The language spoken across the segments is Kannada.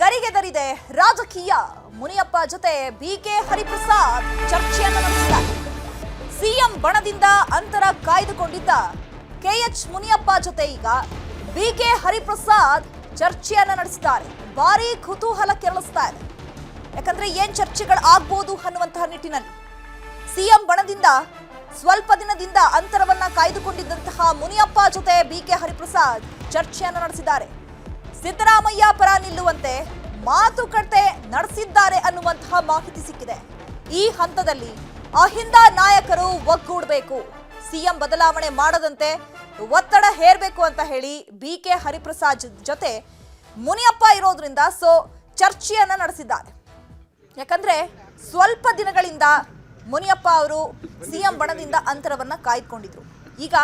ಗರಿಗೆದರಿದೆ ರಾಜಕೀಯ. ಮುನಿಯಪ್ಪ ಜೊತೆ ಬಿಕೆ ಹರಿಪ್ರಸಾದ್ ಚರ್ಚೆಯನ್ನು ನಡೆಸಿದ್ದಾರೆ. ಸಿಎಂ ಬಣದಿಂದ ಅಂತರ ಕಾಯ್ದುಕೊಂಡಿದ್ದ ಕೆಎಚ್ ಮುನಿಯಪ್ಪ ಜೊತೆ ಈಗ ಬಿಕೆ ಹರಿಪ್ರಸಾದ್ ಚರ್ಚೆಯನ್ನು ನಡೆಸಿದ್ದಾರೆ. ಭಾರಿ ಕುತೂಹಲ ಕೆರಳಿಸ್ತಾ ಇದೆ. ಯಾಕಂದ್ರೆ ಏನ್ ಚರ್ಚೆಗಳು ಆಗ್ಬೋದು ಅನ್ನುವಂತಹ ನಿಟ್ಟಿನಲ್ಲಿ ಸಿಎಂ ಬಣದಿಂದ ಸ್ವಲ್ಪ ದಿನದಿಂದ ಅಂತರವನ್ನ ಕಾಯ್ದುಕೊಂಡಿದ್ದಂತಹ ಮುನಿಯಪ್ಪ ಜೊತೆ ಬಿಕೆ ಹರಿಪ್ರಸಾದ್ ಚರ್ಚೆಯನ್ನು ನಡೆಸಿದ್ದಾರೆ. ಸಿದ್ದರಾಮಯ್ಯ ಪರ ನಿಲ್ಲುವಂತೆ ಮಾತುಕತೆ ನಡೆಸಿದ್ದಾರೆ ಅನ್ನುವಂತಹ ಮಾಹಿತಿ ಸಿಕ್ಕಿದೆ. ಈ ಹಂತದಲ್ಲಿ ಅಹಿಂದ ನಾಯಕರು ಒಗ್ಗೂಡಬೇಕು, ಸಿಎಂ ಬದಲಾವಣೆ ಮಾಡದಂತೆ ಒತ್ತಡ ಹೇರಬೇಕು ಅಂತ ಹೇಳಿ ಬಿಕೆ ಹರಿಪ್ರಸಾದ್ ಜೊತೆ ಮುನಿಯಪ್ಪ ಇರೋದ್ರಿಂದ ಚರ್ಚೆಯನ್ನ ನಡೆಸಿದ್ದಾರೆ. ಯಾಕಂದ್ರೆ ಸ್ವಲ್ಪ ದಿನಗಳಿಂದ ಮುನಿಯಪ್ಪ ಅವರು ಸಿಎಂ ಬಣದಿಂದ ಅಂತರವನ್ನ ಕಾಯ್ದುಕೊಂಡಿದ್ರು. ಈಗ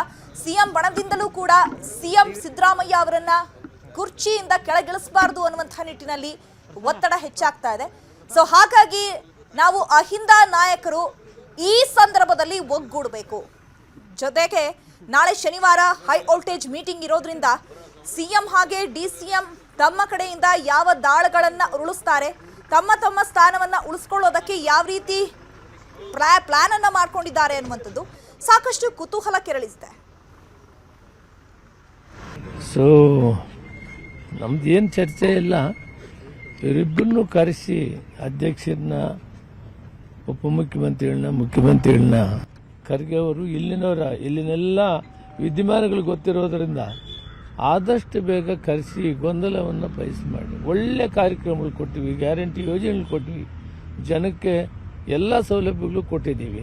ಸಿಎಂ ಬಣದಿಂದಲೂ ಕೂಡ ಸಿಎಂ ಸಿದ್ದರಾಮಯ್ಯ ಅವರನ್ನ ಕುರ್ಚಿಯಿಂದ ಕೆಳಗಿಳಿಸಬಾರದು ಅನ್ನುವಂತಹ ನಿಟ್ಟಿನಲ್ಲಿ ಒತ್ತಡ ಹೆಚ್ಚಾಗ್ತಾ ಇದೆ. ಹಾಗಾಗಿ ನಾವು ಅಹಿಂದ ನಾಯಕರು ಈ ಸಂದರ್ಭದಲ್ಲಿ ಒಗ್ಗೂಡಬೇಕು. ಜೊತೆಗೆ ನಾಳೆ ಶನಿವಾರ ಹೈ ವೋಲ್ಟೇಜ್ ಮೀಟಿಂಗ್ ಇರೋದ್ರಿಂದ ಸಿಎಂ ಹಾಗೆ ಡಿಸಿಎಂ ತಮ್ಮ ಕಡೆಯಿಂದ ಯಾವ ದಾಳಗಳನ್ನ ಉರುಳಿಸ್ತಾರೆ, ತಮ್ಮ ತಮ್ಮ ಸ್ಥಾನವನ್ನ ಉಳಿಸ್ಕೊಳ್ಳೋದಕ್ಕೆ ಯಾವ ರೀತಿ ಪ್ಲಾನ್ ಅನ್ನ ಮಾಡ್ಕೊಂಡಿದ್ದಾರೆ ಅನ್ನುವಂಥದ್ದು ಸಾಕಷ್ಟು ಕುತೂಹಲ ಕೆರಳಿಸಿದೆ. ನಮ್ದು ಏನು ಚರ್ಚೆ ಇಲ್ಲ. ಇವರಿಬ್ಬರನ್ನು ಕರೆಸಿ ಅಧ್ಯಕ್ಷರನ್ನ, ಉಪಮುಖ್ಯಮಂತ್ರಿಗಳನ್ನ, ಮುಖ್ಯಮಂತ್ರಿಗಳನ್ನ, ಖರ್ಗೆ ಅವರು ಇಲ್ಲಿನೆಲ್ಲ ವಿದ್ಯಮಾನಗಳು ಗೊತ್ತಿರೋದ್ರಿಂದ ಆದಷ್ಟು ಬೇಗ ಕರೆಸಿ ಗೊಂದಲವನ್ನು ಬಯಸಿ ಮಾಡಿ ಒಳ್ಳೆ ಕಾರ್ಯಕ್ರಮಗಳು ಕೊಟ್ಟಿವಿ, ಗ್ಯಾರಂಟಿ ಯೋಜನೆಗಳು ಕೊಟ್ಟಿವಿ, ಜನಕ್ಕೆ ಎಲ್ಲ ಸೌಲಭ್ಯಗಳು ಕೊಟ್ಟಿದ್ದೀವಿ.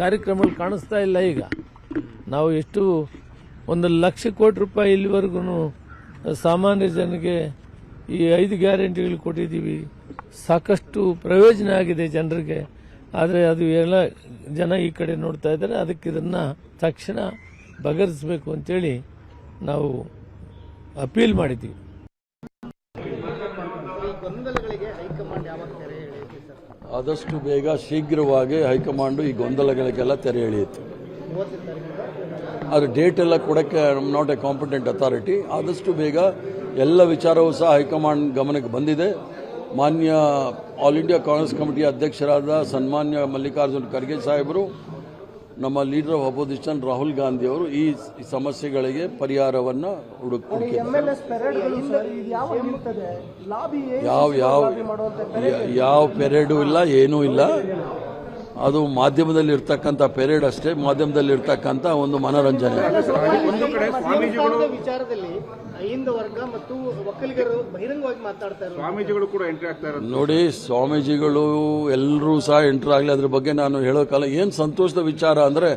ಕಾರ್ಯಕ್ರಮಗಳು ಕಾಣಿಸ್ತಾ ಇಲ್ಲ. ಈಗ ನಾವು ಎಷ್ಟು 1,00,000 ಕೋಟಿ ರೂಪಾಯಿ ಇಲ್ಲಿವರೆಗೂ ಸಾಮಾನ್ಯ ಜನಕ್ಕೆ ಈ 5 ಗ್ಯಾರಂಟಿಗಳು ಕೊಟ್ಟಿದ್ದೀವಿ. ಸಾಕಷ್ಟು ಪ್ರಯೋಜನ ಆಗಿದೆ ಜನರಿಗೆ. ಆದರೆ ಅದು ಎಲ್ಲ ಜನ ಈ ಕಡೆ ನೋಡ್ತಾ ಇದ್ದಾರೆ. ಅದಕ್ಕೆ ಇದನ್ನು ತಕ್ಷಣ ಬಗೆಹರಿಸಬೇಕು ಅಂತೇಳಿ ನಾವು ಅಪೀಲ್ ಮಾಡಿದ್ದೀವಿ. ಆದಷ್ಟು ಬೇಗ ಶೀಘ್ರವಾಗಿ ಹೈಕಮಾಂಡು ಈ ಗೊಂದಲಗಳಿಗೆಲ್ಲ ತೆರೆ ಎಳೆಯುತ್ತೆ. ಅದು ಡೇಟ್ ಎಲ್ಲ ಕೊಡೋಕ್ಕೆ ನಾಟ್ ಎ ಕಾಂಪಿಟೆಂಟ್ ಅಥಾರಿಟಿ. ಆದಷ್ಟು ಬೇಗ ಎಲ್ಲ ವಿಚಾರವೂ ಸಹ ಹೈಕಮಾಂಡ್ ಗಮನಕ್ಕೆ ಬಂದಿದೆ. ಮಾನ್ಯ ಆಲ್ ಇಂಡಿಯಾ ಕಾಂಗ್ರೆಸ್ ಕಮಿಟಿ ಅಧ್ಯಕ್ಷರಾದ ಸನ್ಮಾನ್ಯ ಮಲ್ಲಿಕಾರ್ಜುನ್ ಖರ್ಗೆ ಸಾಹೇಬರು, ನಮ್ಮ leader of opposition Rahul Gandhi ಅವರು ಈ ಸಮಸ್ಯೆಗಳಿಗೆ ಪರಿಹಾರವನ್ನು ಯಾವ ಪೆರೇಡು ಇಲ್ಲ, ಏನೂ ಇಲ್ಲ. ಅದು ಮಾಧ್ಯಮದಲ್ಲಿ ಇರ್ತಕ್ಕಂಥ ಪೆರೇಡ್ ಅಷ್ಟೇ, ಮಾಧ್ಯಮದಲ್ಲಿ ಇರ್ತಕ್ಕಂಥ ಒಂದು ಮನೋರಂಜನೆ. ನೋಡಿ, ಸ್ವಾಮೀಜಿಗಳು ಎಲ್ಲರೂ ಸಹ ಎಂಟರ್ ಆಗಲಿ, ಅದ್ರ ಬಗ್ಗೆ ನಾನು ಹೇಳೋಕ್ಕಲ್ಲ. ಏನು ಸಂತೋಷದ ವಿಚಾರ ಅಂದರೆ,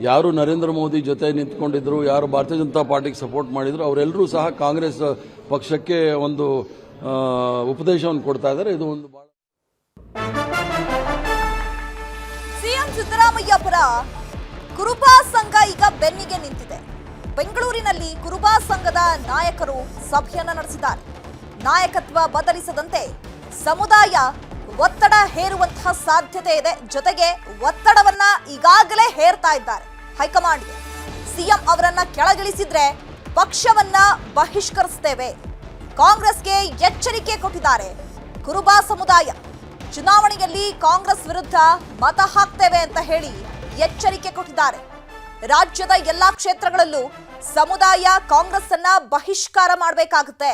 ಯಾರು ನರೇಂದ್ರ ಮೋದಿ ಜೊತೆ ನಿಂತ್ಕೊಂಡಿದ್ರು, ಯಾರು ಭಾರತೀಯ ಜನತಾ ಪಾರ್ಟಿಗೆ ಸಪೋರ್ಟ್ ಮಾಡಿದ್ರು, ಅವರೆಲ್ಲರೂ ಸಹ ಕಾಂಗ್ರೆಸ್ ಪಕ್ಷಕ್ಕೆ ಒಂದು ಉಪದೇಶವನ್ನು ಕೊಡ್ತಾ ಇದ್ದಾರೆ. ಇದು ಒಂದು ಸಿಎಂ ಸಿದ್ದರಾಮಯ್ಯ ಪರ ಕುರುಬಾ ಸಂಘ ಈಗ ಬೆನ್ನಿಗೆ ನಿಂತಿದೆ. ಬೆಂಗಳೂರಿನಲ್ಲಿ ಕುರುಬಾ ಸಂಘದ ನಾಯಕರು ಸಭೆಯನ್ನ ನಡೆಸಿದ್ದಾರೆ. ನಾಯಕತ್ವ ಬದಲಿಸದಂತೆ ಸಮುದಾಯ ಒತ್ತಡ ಹೇರುವಂತಹ ಸಾಧ್ಯತೆ ಇದೆ. ಜೊತೆಗೆ ಒತ್ತಡವನ್ನ ಈಗಾಗಲೇ ಹೇರ್ತಾ ಇದ್ದಾರೆ ಹೈಕಮಾಂಡ್ಗೆ. ಸಿಎಂ ಅವರನ್ನ ಕೆಳಗಿಳಿಸಿದ್ರೆ ಪಕ್ಷವನ್ನ ಬಹಿಷ್ಕರಿಸುತ್ತೇವೆ, ಕಾಂಗ್ರೆಸ್ಗೆ ಎಚ್ಚರಿಕೆ ಕೊಟ್ಟಿದ್ದಾರೆ ಕುರುಬಾ ಸಮುದಾಯ. ಚುನಾವಣೆಯಲ್ಲಿ ಕಾಂಗ್ರೆಸ್ ವಿರುದ್ಧ ಮತ ಹಾಕ್ತೇವೆ ಅಂತ ಹೇಳಿ ಎಚ್ಚರಿಕೆ ಕೊಟ್ಟಿದ್ದಾರೆ. ರಾಜ್ಯದ ಎಲ್ಲಾ ಕ್ಷೇತ್ರಗಳಲ್ಲೂ ಸಮುದಾಯ ಕಾಂಗ್ರೆಸ್ ಅನ್ನ ಬಹಿಷ್ಕಾರ ಮಾಡಬೇಕಾಗುತ್ತೆ.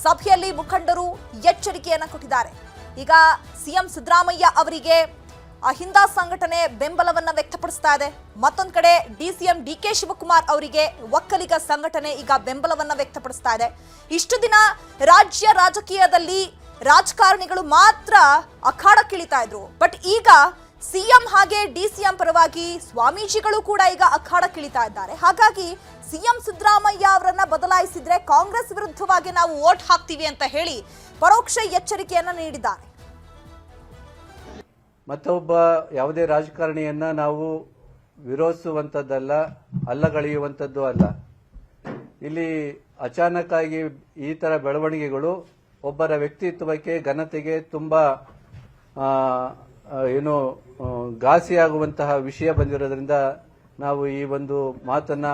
ಸಭೆಯಲ್ಲಿ ಮುಖಂಡರು ಎಚ್ಚರಿಕೆಯನ್ನ ಕೊಟ್ಟಿದ್ದಾರೆ. ಈಗ ಸಿಎಂ ಸಿದ್ದರಾಮಯ್ಯ ಅವರಿಗೆ ಅಹಿಂದ ಸಂಘಟನೆ ಬೆಂಬಲವನ್ನ ವ್ಯಕ್ತಪಡಿಸ್ತಾ ಇದೆ. ಮತ್ತೊಂದು ಕಡೆ ಡಿಸಿಎಂ ಡಿಕೆ ಶಿವಕುಮಾರ್ ಅವರಿಗೆ ಒಕ್ಕಲಿಗ ಸಂಘಟನೆ ಈಗ ಬೆಂಬಲವನ್ನ ವ್ಯಕ್ತಪಡಿಸ್ತಾ ಇದೆ. ಇಷ್ಟು ದಿನ ರಾಜ್ಯ ರಾಜಕೀಯದಲ್ಲಿ ರಾಜಕಾರಣಿಗಳು ಮಾತ್ರ ಅಖಾಡಕ್ಕಿಳಿತಾ ಇದ್ರು. ಬಟ್ ಈಗ ಸಿಎಂ ಹಾಗೆ ಡಿಸಿಎಂ ಪರವಾಗಿ ಸ್ವಾಮೀಜಿಗಳು ಕೂಡ ಈಗ ಅಖಾಡಕ್ಕಿಳಿತಾ ಇದ್ದಾರೆ. ಹಾಗಾಗಿ ಸಿಎಂ ಸಿದ್ದರಾಮಯ್ಯ ಅವರನ್ನ ಬದಲಾಯಿಸಿದ್ರೆ ಕಾಂಗ್ರೆಸ್ ವಿರುದ್ಧವಾಗಿ ನಾವು ವೋಟ್ ಹಾಕ್ತೀವಿ ಅಂತ ಹೇಳಿ ಪರೋಕ್ಷ ಎಚ್ಚರಿಕೆಯನ್ನ ನೀಡಿದ್ದಾರೆ. ಮತ್ತೊಬ್ಬ ಯಾವುದೇ ರಾಜಕಾರಣಿಯನ್ನ ನಾವು ವಿರೋಧಿಸುವಂತದ್ದಲ್ಲ, ಅಲ್ಲಗಳೆಯುವಂಥದ್ದು ಅಲ್ಲ. ಇಲ್ಲಿ ಅಚಾನಕ್ ಆಗಿ ಈ ತರ ಬೆಳವಣಿಗೆಗಳು ಒಬ್ಬರ ವ್ಯಕ್ತಿತ್ವಕ್ಕೆ, ಘನತೆಗೆ ತುಂಬಾ ಘಾಸಿಯಾಗುವಂತಹ ವಿಷಯ ಬಂದಿರೋದ್ರಿಂದ ನಾವು ಈ ಒಂದು ಮಾತನ್ನ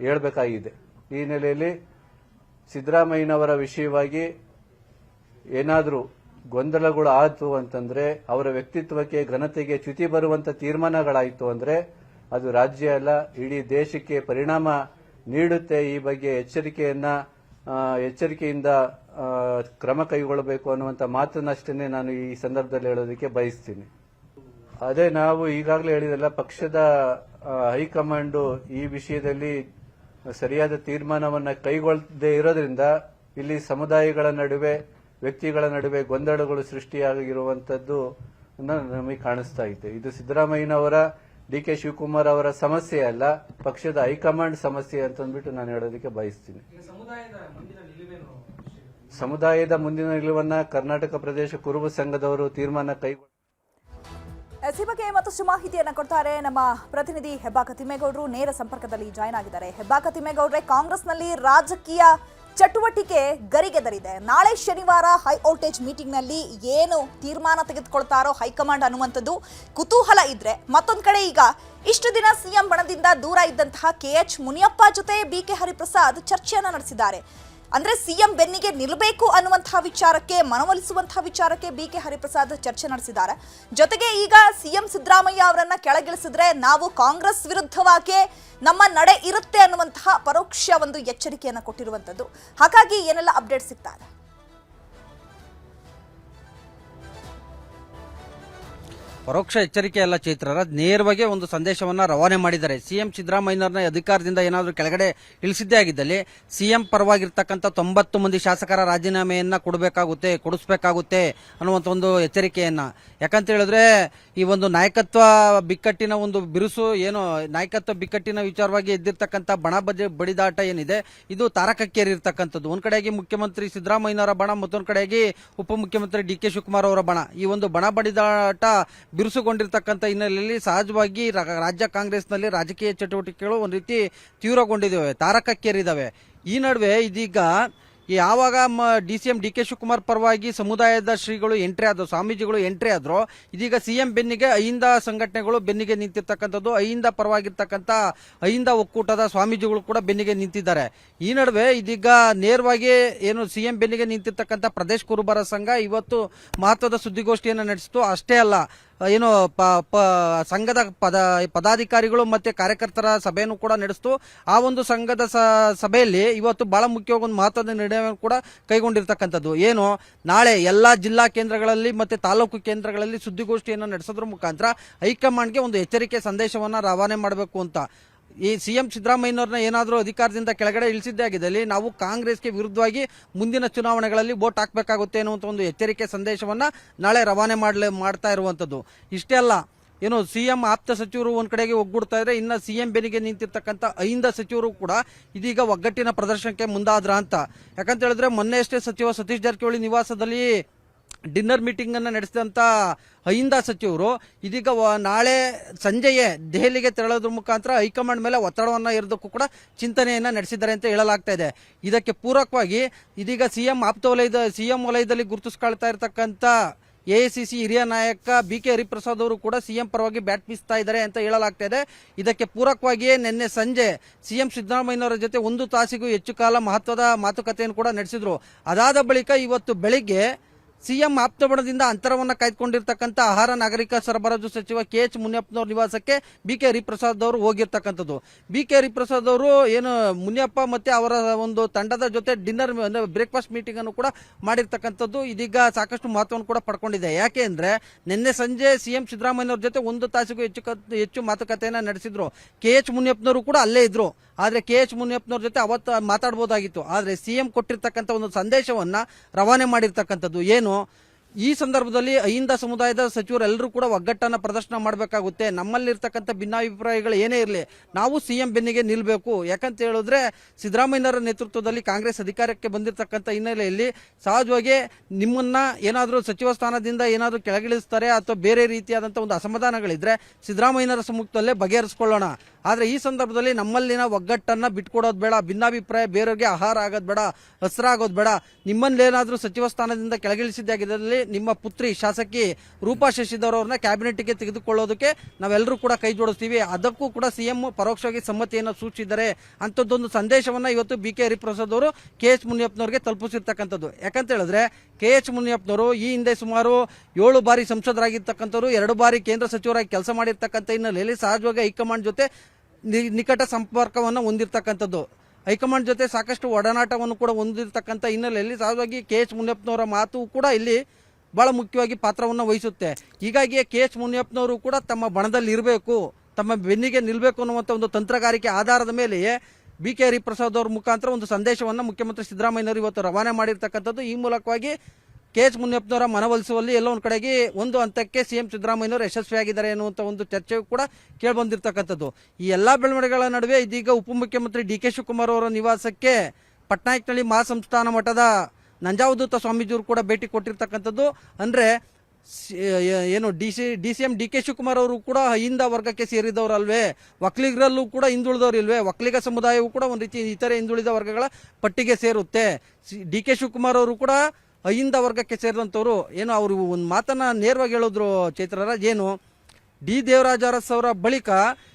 ಹೇಳಬೇಕಾಗಿದೆ. ಈ ನೆಲೆಯಲ್ಲಿ ಸಿದ್ದರಾಮಯ್ಯನವರ ವಿಷಯವಾಗಿ ಏನಾದರೂ ಗೊಂದಲಗಳು ಆಯ್ತು ಅಂತಂದ್ರೆ, ಅವರ ವ್ಯಕ್ತಿತ್ವಕ್ಕೆ ಘನತೆಗೆ ಚ್ಯುತಿ ಬರುವಂತ ತೀರ್ಮಾನಗಳಾಯಿತು ಅಂದ್ರೆ ಅದು ರಾಜ್ಯ ಅಲ್ಲ, ಇಡೀ ದೇಶಕ್ಕೆ ಪರಿಣಾಮ ನೀಡುತ್ತೆ. ಈ ಬಗ್ಗೆ ಎಚ್ಚರಿಕೆಯಿಂದ ಕ್ರಮ ಕೈಗೊಳ್ಳಬೇಕು ಅನ್ನುವಂಥ ಮಾತನ್ನಷ್ಟೇ ನಾನು ಈ ಸಂದರ್ಭದಲ್ಲಿ ಹೇಳೋದಕ್ಕೆ ಬಯಸ್ತೀನಿ. ಅದೇ ನಾವು ಈಗಾಗಲೇ ಹೇಳಿದಲ್ಲ, ಪಕ್ಷದ ಹೈಕಮಾಂಡ್ ಈ ವಿಷಯದಲ್ಲಿ ಸರಿಯಾದ ತೀರ್ಮಾನವನ್ನು ಕೈಗೊಳ್ಳದೇ ಇರೋದ್ರಿಂದ ಇಲ್ಲಿ ಸಮುದಾಯಗಳ ನಡುವೆ, ವ್ಯಕ್ತಿಗಳ ನಡುವೆ ಗೊಂದಲಗಳು ಸೃಷ್ಟಿಯಾಗಿರುವಂತದ್ದು ನಮಗೆ ಕಾಣಿಸ್ತಾ ಇದೆ. ಇದು ಸಿದ್ದರಾಮಯ್ಯನವರ, ಡಿ ಕೆ ಶಿವಕುಮಾರ್ ಅವರ ಸಮಸ್ಯೆ ಅಲ್ಲ, ಪಕ್ಷದ ಹೈಕಮಾಂಡ್ ಸಮಸ್ಯೆ ಅಂತಂದ್ಬಿಟ್ಟು ನಾನು ಹೇಳೋದಕ್ಕೆ ಬಯಸ್ತೀನಿ. ಸಮುದಾಯದ ಮುಂದಿನ ನಿಲುವನ್ನ ಕರ್ನಾಟಕ ಪ್ರದೇಶ ಕುರುಬ ಸಂಘದವರು ತೀರ್ಮಾನ ಕೈಗೊಳ್ಳ. ಈ ಬಗ್ಗೆ ಮತ್ತಷ್ಟು ಮಾಹಿತಿಯನ್ನ ಕೊಡ್ತಾರೆ ನಮ್ಮ ಪ್ರತಿನಿಧಿ ಹೆಬ್ಬಾಕ ತಿಮ್ಮೇಗೌಡರು, ನೇರ ಸಂಪರ್ಕದಲ್ಲಿ ಜಾಯ್ನ್ ಆಗಿದ್ದಾರೆ. ಹೆಬ್ಬಾಕ ತಿಮ್ಮೇಗೌಡ್ರೆ, ಕಾಂಗ್ರೆಸ್ನಲ್ಲಿ ರಾಜಕೀಯ ಚಟುವಟಿಕೆ ಗರಿಗೆದರಿದೆ. ನಾಳೆ ಶನಿವಾರ ಹೈ ವೋಲ್ಟೇಜ್ ಮೀಟಿಂಗ್ನಲ್ಲಿ ಏನು ತೀರ್ಮಾನ ತೆಗೆದುಕೊಳ್ತಾರೋ ಹೈಕಮಾಂಡ್ ಅನ್ನುವಂಥದ್ದು ಕುತೂಹಲ ಇದ್ರೆ, ಮತ್ತೊಂದು ಕಡೆ ಈಗ ಇಷ್ಟು ದಿನ ಸಿಎಂ ಬಣದಿಂದ ದೂರ ಇದ್ದಂತಹ KH ಮುನಿಯಪ್ಪ ಜೊತೆ BK ಹರಿಪ್ರಸಾದ್ ಚರ್ಚೆಯನ್ನ ನಡೆಸಿದ್ದಾರೆ. ಅಂದ್ರೆ ಸಿಎಂ ಬೆನ್ನಿಗೆ ನಿಲ್ಲಬೇಕು ಅನ್ನುವಂತಹ ವಿಚಾರಕ್ಕೆ, ಮನವೊಲಿಸುವಂತಹ ವಿಚಾರಕ್ಕೆ BK ಹರಿಪ್ರಸಾದ್ ಚರ್ಚೆ ನಡೆಸಿದ್ದಾರೆ. ಜೊತೆಗೆ ಈಗ ಸಿಎಂ ಸಿದ್ದರಾಮಯ್ಯ ಅವರನ್ನ ಕೆಳಗಿಳಿಸಿದ್ರೆ ನಾವು ಕಾಂಗ್ರೆಸ್ ವಿರುದ್ಧವಾಗಿ ನಮ್ಮ ನಡೆ ಇರುತ್ತೆ ಅನ್ನುವಂತಹ ಪರೋಕ್ಷ ಒಂದು ಎಚ್ಚರಿಕೆಯನ್ನು ಕೊಟ್ಟಿರುವಂತದ್ದು. ಹಾಗಾಗಿ ಏನೆಲ್ಲ ಅಪ್ಡೇಟ್ ಸಿಗ್ತಾ ಇದೆ? ಪರೋಕ್ಷ ಎಚ್ಚರಿಕೆ ಅಲ್ಲ ಚೈತ್ರರ, ನೇರವಾಗಿ ಒಂದು ಸಂದೇಶವನ್ನ ರವಾನೆ ಮಾಡಿದ್ದಾರೆ. ಸಿಎಂ ಸಿದ್ದರಾಮಯ್ಯನವರನ್ನ ಅಧಿಕಾರದಿಂದ ಏನಾದರೂ ಕೆಳಗಡೆ ಇಳಿಸಿದ್ದೇ ಆಗಿದ್ದಲ್ಲಿ ಸಿಎಂ ಪರವಾಗಿರ್ತಕ್ಕಂಥ 90 ಮಂದಿ ಶಾಸಕರ ರಾಜೀನಾಮೆಯನ್ನ ಕೊಡಿಸಬೇಕಾಗುತ್ತೆ ಅನ್ನುವಂಥ ಒಂದು ಎಚ್ಚರಿಕೆಯನ್ನ. ಯಾಕಂತ ಹೇಳಿದ್ರೆ ಈ ಒಂದು ನಾಯಕತ್ವ ಬಿಕ್ಕಟ್ಟಿನ ಒಂದು ಬಿರುಸು ಏನು, ನಾಯಕತ್ವ ಬಿಕ್ಕಟ್ಟಿನ ವಿಚಾರವಾಗಿ ಎದ್ದಿರ್ತಕ್ಕಂಥ ಬಡಿದಾಟ ಏನಿದೆ, ಇದು ತಾರಕಕ್ಕೇರಿರ್ತಕ್ಕಂಥದ್ದು. ಒಂದ್ ಕಡೆಯಾಗಿ ಮುಖ್ಯಮಂತ್ರಿ ಸಿದ್ದರಾಮಯ್ಯನವರ ಬಣ, ಮತ್ತೊಂದು ಕಡೆಯಾಗಿ ಉಪಮುಖ್ಯಮಂತ್ರಿ ಡಿ ಕೆ ಶಿವಕುಮಾರ್ ಅವರ ಬಣ. ಈ ಒಂದು ಬಡಿದಾಟ ಬಿರುಸುಗೊಂಡಿರ್ತಕ್ಕಂಥ ಹಿನ್ನೆಲೆಯಲ್ಲಿ ಸಹಜವಾಗಿ ರಾಜ್ಯ ಕಾಂಗ್ರೆಸ್ನಲ್ಲಿ ರಾಜಕೀಯ ಚಟುವಟಿಕೆಗಳು ಒಂದು ರೀತಿ ತೀವ್ರಗೊಂಡಿದ್ದಾವೆ, ತಾರಕಕ್ಕೇರಿದಾವೆ. ಈ ನಡುವೆ ಇದೀಗ ಯಾವಾಗ DCM ಡಿ ಕೆ ಶಿವಕುಮಾರ್ ಪರವಾಗಿ ಸಮುದಾಯದ ಶ್ರೀಗಳು ಎಂಟ್ರಿ ಆದ್ರು, ಸ್ವಾಮೀಜಿಗಳು ಎಂಟ್ರಿ ಆದ್ರು, ಇದೀಗ ಸಿಎಂ ಬೆನ್ನಿಗೆ ಅಹಿಂದ ಸಂಘಟನೆಗಳು ಬೆನ್ನಿಗೆ ನಿಂತಿರ್ತಕ್ಕಂಥದ್ದು, ಅಹಿಂದ ಪರವಾಗಿರ್ತಕ್ಕಂಥ ಅಹಿಂದ ಒಕ್ಕೂಟದ ಸ್ವಾಮೀಜಿಗಳು ಕೂಡ ಬೆನ್ನಿಗೆ ನಿಂತಿದ್ದಾರೆ. ಈ ನಡುವೆ ಇದೀಗ ನೇರವಾಗಿ ಏನು ಸಿಎಂ ಬೆನ್ನಿಗೆ ನಿಂತಿರ್ತಕ್ಕಂಥ ಪ್ರದೇಶ್ ಕುರುಬರ ಸಂಘ ಇವತ್ತು ಮಹತ್ವದ ಸುದ್ದಿಗೋಷ್ಠಿಯನ್ನು ನಡೆಸಿತು. ಅಷ್ಟೇ ಅಲ್ಲ, ಏನು ಸಂಘದ ಪದಾಧಿಕಾರಿಗಳು ಮತ್ತೆ ಕಾರ್ಯಕರ್ತರ ಸಭೆಯನ್ನು ಕೂಡ ನಡೆಸಿತು. ಆ ಒಂದು ಸಂಘದ ಸಭೆಯಲ್ಲಿ ಇವತ್ತು ಬಹಳ ಮುಖ್ಯವಾಗಿ ಒಂದು ಮಹತ್ವದ ನಿರ್ಣಯವನ್ನು ಕೂಡ ಕೈಗೊಂಡಿರ್ತಕ್ಕಂಥದ್ದು ಏನು, ನಾಳೆ ಎಲ್ಲಾ ಜಿಲ್ಲಾ ಕೇಂದ್ರಗಳಲ್ಲಿ ಮತ್ತೆ ತಾಲೂಕು ಕೇಂದ್ರಗಳಲ್ಲಿ ಸುದ್ದಿಗೋಷ್ಠಿಯನ್ನು ನಡೆಸೋದ್ರ ಮುಖಾಂತರ ಹೈಕಮಾಂಡ್ಗೆ ಒಂದು ಎಚ್ಚರಿಕೆ ಸಂದೇಶವನ್ನ ರವಾನೆ ಮಾಡಬೇಕು ಅಂತ. ಈ ಸಿಎಂ ಸಿದ್ದರಾಮಯ್ಯನವ್ರನ್ನ ಏನಾದರೂ ಅಧಿಕಾರದಿಂದ ಕೆಳಗಡೆ ಇಳಿಸಿದ್ದೇ ಆಗಿದ್ದಲ್ಲಿ ನಾವು ಕಾಂಗ್ರೆಸ್ಗೆ ವಿರುದ್ಧವಾಗಿ ಮುಂದಿನ ಚುನಾವಣೆಗಳಲ್ಲಿ ವೋಟ್ ಹಾಕಬೇಕಾಗುತ್ತೆ ಅನ್ನುವಂಥ ಒಂದು ಎಚ್ಚರಿಕೆ ಸಂದೇಶವನ್ನ ನಾಳೆ ರವಾನೆ ಮಾಡ್ತಾ ಇರುವಂತದ್ದು. ಇಷ್ಟೇ ಅಲ್ಲ, ಏನು ಸಿಎಂ ಆಪ್ತ ಸಚಿವರು ಒಂದ್ ಕಡೆಗೆ ಒಗ್ಗೂಡ್ತಾ ಇದ್ರೆ, ಇನ್ನ ಸಿಎಂ ಬೆನ್ನಿಗೆ ನಿಂತಿರ್ತಕ್ಕಂಥ ಅಹಿಂದ ಸಚಿವರು ಕೂಡ ಇದೀಗ ಒಗ್ಗಟ್ಟಿನ ಪ್ರದರ್ಶನಕ್ಕೆ ಮುಂದಾದ್ರ ಅಂತ. ಯಾಕಂತ ಹೇಳಿದ್ರೆ ಮೊನ್ನೆ ಅಷ್ಟೇ ಸಚಿವ ಸತೀಶ್ ಜಾರಕಿಹೊಳಿ ನಿವಾಸದಲ್ಲಿ ಡಿನ್ನರ್ ಮೀಟಿಂಗ್ ಅನ್ನ ನಡೆಸಿದಂತ ಅಹಿಂದ ಸಚಿವರು ಇದೀಗ ನಾಳೆ ಸಂಜೆಯೇ ದೆಹಲಿಗೆ ತೆರಳೋದ್ರ ಮುಖಾಂತರ ಹೈಕಮಾಂಡ್ ಮೇಲೆ ಒತ್ತಡವನ್ನ ಹೇರೋದಕ್ಕೂ ಕೂಡ ಚಿಂತನೆಯನ್ನ ನಡೆಸಿದ್ದಾರೆ ಅಂತ ಹೇಳಲಾಗ್ತಾ ಇದೆ. ಇದಕ್ಕೆ ಪೂರಕವಾಗಿ ಇದೀಗ ಸಿಎಂ ವಲಯದಲ್ಲಿ ಗುರುತಿಸಿಕೊಳ್ತಾ ಇರತಕ್ಕಂತ AICC ಹಿರಿಯ ನಾಯಕ BK ಹರಿಪ್ರಸಾದ್ ಅವರು ಕೂಡ ಸಿಎಂ ಪರವಾಗಿ ಬ್ಯಾಟ್ ಬೀಸ್ತಾ ಇದ್ದಾರೆ ಅಂತ ಹೇಳಲಾಗ್ತಾ ಇದೆ. ಇದಕ್ಕೆ ಪೂರಕವಾಗಿಯೇ ನಿನ್ನೆ ಸಂಜೆ ಸಿಎಂ ಸಿದ್ದರಾಮಯ್ಯನವರ ಜೊತೆ 1 ತಾಸಿಗೂ ಹೆಚ್ಚು ಕಾಲ ಮಹತ್ವದ ಮಾತುಕತೆಯನ್ನು ಕೂಡ ನಡೆಸಿದ್ರು. ಅದಾದ ಬಳಿಕ ಇವತ್ತು ಬೆಳಿಗ್ಗೆ ಸಿಎಂ ಆಪ್ತ ಬಣದಿಂದ ಅಂತರವನ್ನ ಕಾಯ್ದುಕೊಂಡಿರ್ತಕ್ಕಂಥ ಆಹಾರ ನಾಗರಿಕ ಸರಬರಾಜು ಸಚಿವ KH ಮುನಿಯಪ್ಪನವರ ನಿವಾಸಕ್ಕೆ BK ಹರಿಪ್ರಸಾದ್ ಅವರು ಹೋಗಿರ್ತಕ್ಕಂಥದ್ದು. BK ಹರಿಪ್ರಸಾದ್ ಅವರು ಏನು ಮುನಿಯಪ್ಪ ಮತ್ತೆ ಅವರ ಒಂದು ತಂಡದ ಜೊತೆ ಡಿನ್ನರ್ ಬ್ರೇಕ್ಫಾಸ್ಟ್ ಮೀಟಿಂಗ್ ಅನ್ನು ಕೂಡ ಮಾಡಿರ್ತಕ್ಕಂಥದ್ದು ಇದೀಗ ಸಾಕಷ್ಟು ಮಹತ್ವವನ್ನು ಕೂಡ ಪಡ್ಕೊಂಡಿದೆ. ಯಾಕೆ ಅಂದ್ರೆ ನಿನ್ನೆ ಸಂಜೆ ಸಿಎಂ ಸಿದ್ದರಾಮಯ್ಯನವರ ಜೊತೆ 1 ತಾಸಿಗೂ ಹೆಚ್ಚು ಮಾತುಕತೆಯನ್ನ ನಡೆಸಿದ್ರು. KH ಮುನಿಯಪ್ಪನವರು ಕೂಡ ಅಲ್ಲೇ ಇದ್ರು. ಆದ್ರೆ KH ಮುನಿಯಪ್ಪನವ್ರ ಜೊತೆ ಅವತ್ತು ಮಾತಾಡಬಹುದಾಗಿತ್ತು. ಆದ್ರೆ ಸಿಎಂ ಕೊಟ್ಟಿರ್ತಕ್ಕಂಥ ಒಂದು ಸಂದೇಶವನ್ನ ರವಾನೆ ಮಾಡಿರ್ತಕ್ಕಂಥದ್ದು ಏನು, ಈ ಸಂದರ್ಭದಲ್ಲಿ ಅಹಿಂದ ಸಮುದಾಯದ ಸಚಿವರೆಲ್ಲರೂ ಕೂಡ ಒಗ್ಗಟ್ಟನ್ನ ಪ್ರದರ್ಶನ ಮಾಡಬೇಕಾಗುತ್ತೆ. ನಮ್ಮಲ್ಲಿರ್ತಕ್ಕಂಥ ಭಿನ್ನಾಭಿಪ್ರಾಯಗಳು ಏನೇ ಇರಲಿ, ನಾವು ಸಿಎಂ ಬೆನ್ನಿಗೆ ನಿಲ್ಲಬೇಕು. ಯಾಕಂತ ಹೇಳಿದ್ರೆ ಸಿದ್ದರಾಮಯ್ಯನವರ ನೇತೃತ್ವದಲ್ಲಿ ಕಾಂಗ್ರೆಸ್ ಅಧಿಕಾರಕ್ಕೆ ಬಂದಿರತಕ್ಕಂಥ ಹಿನ್ನೆಲೆಯಲ್ಲಿ ಸಹಜವಾಗಿ ನಿಮ್ಮನ್ನ ಏನಾದರೂ ಸಚಿವ ಸ್ಥಾನದಿಂದ ಏನಾದರೂ ಕೆಳಗಿಳಿಸ್ತಾರೆ ಅಥವಾ ಬೇರೆ ರೀತಿಯಾದಂತಹ ಒಂದು ಅಸಮಾಧಾನಗಳಿದ್ರೆ ಸಿದ್ದರಾಮಯ್ಯನವರ ಸಮ್ಮುಖದಲ್ಲೇ ಬಗೆಹರಿಸಿಕೊಳ್ಳೋಣ. ಆದ್ರೆ ಈ ಸಂದರ್ಭದಲ್ಲಿ ನಮ್ಮಲ್ಲಿನ ಒಗ್ಗಟ್ಟನ್ನ ಬಿಟ್ಕೊಡೋದು ಬೇಡ, ಭಿನ್ನಾಭಿಪ್ರಾಯ ಬೇರೆಯವರಿಗೆ ಆಹಾರ ಆಗೋದು ಬೇಡ, ಹಸ್ರ ಆಗೋದು ಬೇಡ. ನಿಮ್ಮನ್ನೇನಾದ್ರೂ ಸಚಿವ ಸ್ಥಾನದಿಂದ ಕೆಳಗಿಳಿಸಿದ್ದಾಗಿದ್ದಲ್ಲಿ ನಿಮ್ಮ ಪುತ್ರಿ ಶಾಸಕಿ ರೂಪಾ ಶಶಿಧರ್ ಅವ್ರನ್ನ ಕ್ಯಾಬಿನೆಟ್ಗೆ ತೆಗೆದುಕೊಳ್ಳೋದಕ್ಕೆ ನಾವೆಲ್ಲರೂ ಕೂಡ ಕೈ ಜೋಡಿಸ್ತೀವಿ, ಅದಕ್ಕೂ ಕೂಡ ಸಿಎಂ ಪರೋಕ್ಷವಾಗಿ ಸಮ್ಮತಿಯನ್ನು ಸೂಚಿಸಿದ್ದಾರೆ ಅಂತದ್ದೊಂದು ಸಂದೇಶವನ್ನ ಇವತ್ತು BK ಹರಿಪ್ರಸಾದ್ ಅವರು KH ಮುನಿಯಪ್ಪನವರಿಗೆ ತಲುಪಿಸಿರ್ತಕ್ಕಂಥದ್ದು. ಯಾಕಂತ ಹೇಳಿದ್ರೆ KH ಮುನಿಯಪ್ಪನವರು ಈ ಹಿಂದೆ ಸುಮಾರು 7 ಬಾರಿ ಸಂಸದರಾಗಿರ್ತಕ್ಕಂಥವ್ರು, 2 ಬಾರಿ ಕೇಂದ್ರ ಸಚಿವರಾಗಿ ಕೆಲಸ ಮಾಡಿರ್ತಕ್ಕಂಥ ಹಿನ್ನೆಲೆಯಲ್ಲಿ ಸಹಜವಾಗಿ ಹೈಕಮಾಂಡ್ ಜೊತೆ ನಿಕಟ ಸಂಪರ್ಕವನ್ನು ಹೊಂದಿರತಕ್ಕಂಥದ್ದು, ಹೈಕಮಾಂಡ್ ಜೊತೆ ಸಾಕಷ್ಟು ಒಡನಾಟವನ್ನು ಕೂಡ ಹೊಂದಿರತಕ್ಕಂಥ ಹಿನ್ನೆಲೆಯಲ್ಲಿ ಸಹಜವಾಗಿ KH ಮುನಿಯಪ್ಪನವರ ಮಾತು ಕೂಡ ಇಲ್ಲಿ ಬಹಳ ಮುಖ್ಯವಾಗಿ ಪಾತ್ರವನ್ನು ವಹಿಸುತ್ತೆ. ಹೀಗಾಗಿ KH ಮುನಿಯಪ್ಪನವರು ಕೂಡ ತಮ್ಮ ಬಣದಲ್ಲಿ ಇರಬೇಕು, ತಮ್ಮ ಬೆನ್ನಿಗೆ ನಿಲ್ಲಬೇಕು ಅನ್ನುವಂಥ ಒಂದು ತಂತ್ರಗಾರಿಕೆ ಆಧಾರದ ಮೇಲೆಯೇ BK ಹರಿಪ್ರಸಾದ್ ಅವರ ಮುಖಾಂತರ ಒಂದು ಸಂದೇಶವನ್ನು ಮುಖ್ಯಮಂತ್ರಿ ಸಿದ್ದರಾಮಯ್ಯನವರು ಇವತ್ತು ರವಾನೆ ಮಾಡಿರ್ತಕ್ಕಂಥದ್ದು. ಈ ಮೂಲಕವಾಗಿ KH ಮುನಿಯಪ್ಪನವರ ಮನವೊಲಿಸುವಲ್ಲಿ ಎಲ್ಲೋ ಒಂದು ಕಡೆಗೆ ಒಂದು ಹಂತಕ್ಕೆ ಸಿಎಂ ಸಿದ್ದರಾಮಯ್ಯನವರು ಯಶಸ್ವಿಯಾಗಿದ್ದಾರೆ ಅನ್ನುವಂಥ ಒಂದು ಚರ್ಚೆಯು ಕೂಡ ಕೇಳಿಬಂದಿರತಕ್ಕಂಥದ್ದು. ಈ ಎಲ್ಲಾ ಬೆಳವಣಿಗೆಗಳ ನಡುವೆ ಇದೀಗ ಉಪಮುಖ್ಯಮಂತ್ರಿ DK ಶಿವಕುಮಾರ್ ಅವರ ನಿವಾಸಕ್ಕೆ ಪಟ್ನಾಯಕನಹಳ್ಳಿ ಮಹಾಸಂಸ್ಥಾನ ಮಠದ ನಂಜಾವಧೂತ ಸ್ವಾಮೀಜಿಯವರು ಕೂಡ ಭೇಟಿ ಕೊಟ್ಟಿರ್ತಕ್ಕಂಥದ್ದು. ಅಂದ್ರೆ ಏನು DCM DK ಶಿವಕುಮಾರ್ ಅವರು ಕೂಡ ಅಹಿಂದ ವರ್ಗಕ್ಕೆ ಸೇರಿದವರಲ್ವೇ, ಒಕ್ಕಲಿಗರಲ್ಲೂ ಕೂಡ ಹಿಂದುಳಿದವರಿಲ್ವೇ, ಒಕ್ಕಲಿಗ ಸಮುದಾಯವು ಕೂಡ ಒಂದು ರೀತಿ ಇತರೆ ಹಿಂದುಳಿದ ವರ್ಗಗಳ ಪಟ್ಟಿಗೆ ಸೇರುತ್ತೆ. DK ಶಿವಕುಮಾರ್ ಅವರು ಕೂಡ ಅಹಿಂದ ವರ್ಗಕ್ಕೆ ಸೇರಿದಂಥವ್ರು. ಏನು ಅವರು ಒಂದು ಮಾತನ್ನ ನೇರವಾಗಿ ಹೇಳಿದ್ರು ಚೈತ್ರರಾಜ್, ಏನು ದೇವರಾಜ ಅರಸ್ ಅವರ ಬಳಿಕ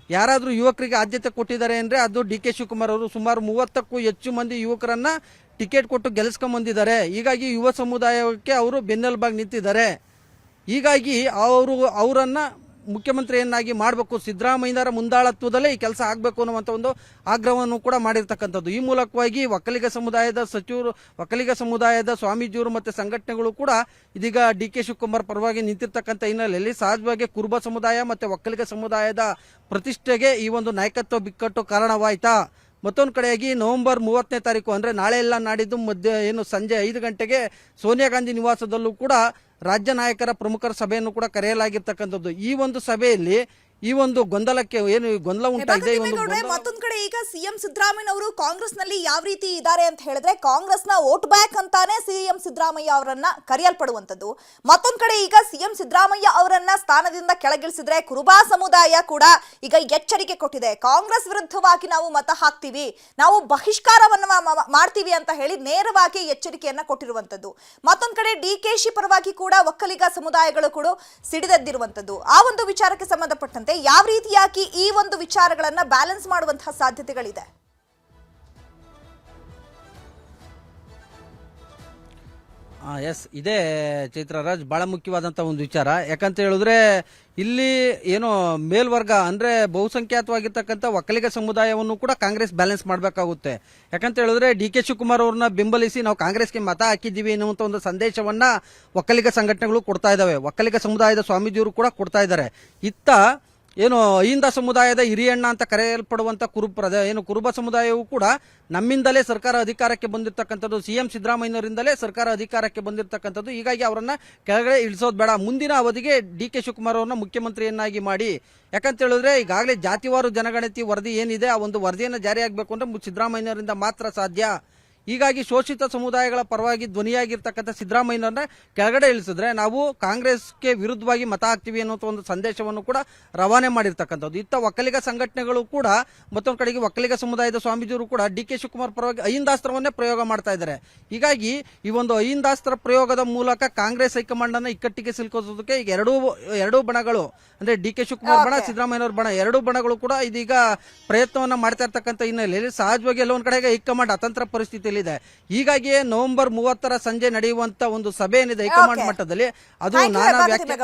ಯಾರಾದರೂ ಯುವಕರಿಗೆ ಆದ್ಯತೆ ಕೊಟ್ಟಿದ್ದಾರೆ ಅಂದ್ರೆ ಅದು DK ಶಿವಕುಮಾರ್ ಅವರು. ಸುಮಾರು 30ಕ್ಕೂ ಹೆಚ್ಚು ಮಂದಿ ಯುವಕರನ್ನ ಟಿಕೆಟ್ ಕೊಟ್ಟು ಗೆಲ್ಲಿಸ್ಕೊಂಡ್ಬಂದಿದ್ದಾರೆ. ಹೀಗಾಗಿ ಯುವ ಸಮುದಾಯಕ್ಕೆ ಅವರು ಬೆನ್ನೆಲುಬಾಗಿ ನಿಂತಿದ್ದಾರೆ. ಹೀಗಾಗಿ ಅವರನ್ನ ಮುಖ್ಯಮಂತ್ರಿಯನ್ನಾಗಿ ಮಾಡಬೇಕು, ಸಿದ್ದರಾಮಯ್ಯರ ಮುಂದಾಳತ್ವದಲ್ಲೇ ಈ ಕೆಲಸ ಆಗಬೇಕು ಅನ್ನುವಂಥ ಒಂದು ಆಗ್ರಹವನ್ನು ಕೂಡ ಮಾಡಿರ್ತಕ್ಕಂಥದ್ದು. ಈ ಮೂಲಕವಾಗಿ ಒಕ್ಕಲಿಗ ಸಮುದಾಯದ ಸಚಿವರು, ಒಕ್ಕಲಿಗ ಸಮುದಾಯದ ಸ್ವಾಮೀಜಿಯವರು ಮತ್ತೆ ಸಂಘಟನೆಗಳು ಕೂಡ ಇದೀಗ DK ಶಿವಕುಮಾರ್ ಪರವಾಗಿ ನಿಂತಿರ್ತಕ್ಕಂಥ ಹಿನ್ನೆಲೆಯಲ್ಲಿ ಸಹಜವಾಗಿ ಕುರುಬ ಸಮುದಾಯ ಮತ್ತೆ ಒಕ್ಕಲಿಗ ಸಮುದಾಯದ ಪ್ರತಿಷ್ಠೆಗೆ ಈ ಒಂದು ನಾಯಕತ್ವ ಬಿಕ್ಕಟ್ಟು ಕಾರಣವಾಯ್ತಾ. ಮತ್ತೊಂದು ಕಡೆಯಾಗಿ ನವೆಂಬರ್ 30ನೇ ತಾರೀಕು ಅಂದ್ರೆ ನಾಳೆ ಎಲ್ಲ ನಾಡಿದ್ದು ಸಂಜೆ 5 ಗಂಟೆಗೆ ಸೋನಿಯಾ ಗಾಂಧಿ ನಿವಾಸದಲ್ಲೂ ಕೂಡ ರಾಜ್ಯ ನಾಯಕರ ಪ್ರಮುಖರ ಸಭೆಯನ್ನು ಕೂಡ ಕರೆಯಲಾಗಿರ್ತಕ್ಕಂಥದ್ದು. ಈ ಒಂದು ಸಭೆಯಲ್ಲಿ ಈ ಒಂದು ಗೊಂದಲಕ್ಕೆ ಗೊಂದಲ ಉಂಟಾಗಿದೆ. ಮತ್ತೊಂದ್ ಕಡೆ ಈಗ ಸಿಎಂ ಸಿದ್ದರಾಮಯ್ಯ ಅವರು ಕಾಂಗ್ರೆಸ್ ನಲ್ಲಿ ಯಾವ ರೀತಿ ಇದ್ದಾರೆ ಅಂತ ಹೇಳಿದ್ರೆ ಕಾಂಗ್ರೆಸ್ ನ ವೋಟ್ ಬ್ಯಾಕ್ ಅಂತಾನೆ ಸಿಎಂ ಸಿದ್ದರಾಮಯ್ಯ ಅವರನ್ನ ಕರೆಯಲ್ಪಡುವಂತದ್ದು. ಮತ್ತೊಂದ್ ಕಡೆ ಈಗ ಸಿಎಂ ಸಿದ್ದರಾಮಯ್ಯ ಅವರನ್ನ ಸ್ಥಾನದಿಂದ ಕೆಳಗಿಳಿಸಿದ್ರೆ ಕುರುಬಾ ಸಮುದಾಯ ಕೂಡ ಈಗ ಎಚ್ಚರಿಕೆ ಕೊಟ್ಟಿದೆ, ಕಾಂಗ್ರೆಸ್ ವಿರುದ್ಧವಾಗಿ ನಾವು ಮತ ಹಾಕ್ತೀವಿ, ನಾವು ಬಹಿಷ್ಕಾರವನ್ನ ಮಾಡ್ತೀವಿ ಅಂತ ಹೇಳಿ ನೇರವಾಗಿ ಎಚ್ಚರಿಕೆಯನ್ನ ಕೊಟ್ಟಿರುವಂತದ್ದು. ಮತ್ತೊಂದ್ ಕಡೆ DKಶಿ ಪರವಾಗಿ ಕೂಡ ಒಕ್ಕಲಿಗ ಸಮುದಾಯಗಳು ಕೂಡ ಸಿಡಿದೆದ್ದಿರುವಂತದ್ದು. ಆ ಒಂದು ವಿಚಾರಕ್ಕೆ ಸಂಬಂಧಪಟ್ಟಂತೆ ಯಾವ ರೀತಿಯಾಗಿ ಈ ಒಂದು ವಿಚಾರಗಳನ್ನ ಬ್ಯಾಲೆನ್ಸ್ ಮಾಡುವಂತಹ ಸಾಧ್ಯತೆಗಳಿದೆ? ಇದೇ ಚೈತ್ರರಾಜ್ ಬಹಳ ಮುಖ್ಯವಾದಂತ ಒಂದು ವಿಚಾರ. ಯಾಕಂತ ಹೇಳಿದ್ರೆ ಇಲ್ಲಿ ಏನೋ ಮೇಲ್ವರ್ಗ ಅಂದ್ರೆ ಬಹುಸಂಖ್ಯಾತವಾಗಿರ್ತಕ್ಕಂಥ ಒಕ್ಕಲಿಗ ಸಮುದಾಯವನ್ನು ಕೂಡ ಕಾಂಗ್ರೆಸ್ ಬ್ಯಾಲೆನ್ಸ್ ಮಾಡಬೇಕಾಗುತ್ತೆ. ಯಾಕಂತ ಹೇಳಿದ್ರೆ DK ಶಿವಕುಮಾರ್ ಅವ್ರನ್ನ ಬೆಂಬಲಿಸಿ ನಾವು ಕಾಂಗ್ರೆಸ್ಗೆ ಮತ ಹಾಕಿದ್ದೀವಿ ಅನ್ನುವಂಥ ಒಂದು ಸಂದೇಶವನ್ನ ಒಕ್ಕಲಿಗ ಸಂಘಟನೆಗಳು ಕೊಡ್ತಾ ಇದಾವೆ, ಒಕ್ಕಲಿಗ ಸಮುದಾಯದ ಸ್ವಾಮೀಜಿಯವರು ಕೂಡ ಕೊಡ್ತಾ ಇದ್ದಾರೆ. ಇತ್ತ ಅಹಿಂದ ಸಮುದಾಯದ ಹಿರಿಯಣ್ಣ ಅಂತ ಕರೆಯಲ್ಪಡುವಂತ ಕುರುಬ ಸಮುದಾಯವು ಕೂಡ ನಮ್ಮಿಂದಲೇ ಸರ್ಕಾರ ಅಧಿಕಾರಕ್ಕೆ ಬಂದಿರತಕ್ಕಂಥದ್ದು, ಸಿಎಂ ಸಿದ್ದರಾಮಯ್ಯನವರಿಂದಲೇ ಸರ್ಕಾರ ಅಧಿಕಾರಕ್ಕೆ ಬಂದಿರತಕ್ಕಂಥದ್ದು. ಹೀಗಾಗಿ ಅವರನ್ನ ಕೆಳಗಡೆ ಇಳಿಸೋದು ಬೇಡ, ಮುಂದಿನ ಅವಧಿಗೆ DK ಶಿವಕುಮಾರ್ ಅವರನ್ನ ಮುಖ್ಯಮಂತ್ರಿಯನ್ನಾಗಿ ಮಾಡಿ. ಯಾಕಂತ ಹೇಳಿದ್ರೆ ಈಗಾಗಲೇ ಜಾತಿವಾರು ಜನಗಣತಿ ವರದಿ ಏನಿದೆ ಆ ಒಂದು ವರದಿಯನ್ನು ಜಾರಿಯಾಗಬೇಕು ಅಂದ್ರೆ ಸಿದ್ದರಾಮಯ್ಯನವರಿಂದ ಮಾತ್ರ ಸಾಧ್ಯ. ಹೀಗಾಗಿ ಶೋಷಿತ ಸಮುದಾಯಗಳ ಪರವಾಗಿ ಧ್ವನಿಯಾಗಿರ್ತಕ್ಕಂಥ ಸಿದ್ದರಾಮಯ್ಯನವರನ್ನ ಕೆಳಗಡೆ ಇಳಿಸಿದ್ರೆ ನಾವು ಕಾಂಗ್ರೆಸ್ಗೆ ವಿರುದ್ಧವಾಗಿ ಮತ ಹಾಕ್ತೀವಿ ಅನ್ನೋ ಒಂದು ಸಂದೇಶವನ್ನು ಕೂಡ ರವಾನೆ ಮಾಡಿರ್ತಕ್ಕಂಥದ್ದು. ಇತ್ತ ಒಕ್ಕಲಿಗ ಸಂಘಟನೆಗಳು ಕೂಡ ಮತ್ತೊಂದು ಕಡೆಗೆ ಒಕ್ಕಲಿಗ ಸಮುದಾಯದ ಸ್ವಾಮೀಜಿಯವರು ಕೂಡ DK ಶಿವಕುಮಾರ್ ಪರವಾಗಿ ಅಹಿಂದಾಸ್ತ್ರವನ್ನೇ ಪ್ರಯೋಗ ಮಾಡ್ತಾ ಇದ್ದಾರೆ. ಹೀಗಾಗಿ ಈ ಒಂದು ಅಹಿಂದಾಸ್ತ್ರ ಪ್ರಯೋಗದ ಮೂಲಕ ಕಾಂಗ್ರೆಸ್ ಹೈಕಮಾಂಡ್ ಅನ್ನ ಇಕ್ಕಟ್ಟಿಗೆ ಸಿಲುಕೋಸೋದಕ್ಕೆ ಈಗ ಎರಡೂ ಬಣಗಳು ಅಂದ್ರೆ DK ಶಿವಕುಮಾರ್ ಬಣ, ಸಿದ್ದರಾಮಯ್ಯನವರ ಬಣ, ಎರಡೂ ಬಣಗಳು ಕೂಡ ಇದೀಗ ಪ್ರಯತ್ನವನ್ನ ಮಾಡ್ತಾ ಇರ್ತಕ್ಕಂಥ ಹಿನ್ನೆಲೆಯಲ್ಲಿ ಸಹಜವಾಗಿ ಎಲ್ಲ ಒಂದ್ ಕಡೆಗೆ ಹೈಕಮಾಂಡ್ ಅತಂತ್ರ ಪರಿಸ್ಥಿತಿ ಇದೆ. ಹೀಗಾಗಿ ನವೆಂಬರ್ 30ರ ಸಂಜೆ ನಡೆಯುವಂತ ಒಂದು ಸಭೆ ಏನಿದೆ ಹೈಕಮಾಂಡ್ ಮಟ್ಟದಲ್ಲಿ ಅದು ನಾನಾ ವ್ಯಾಖ್ಯೆ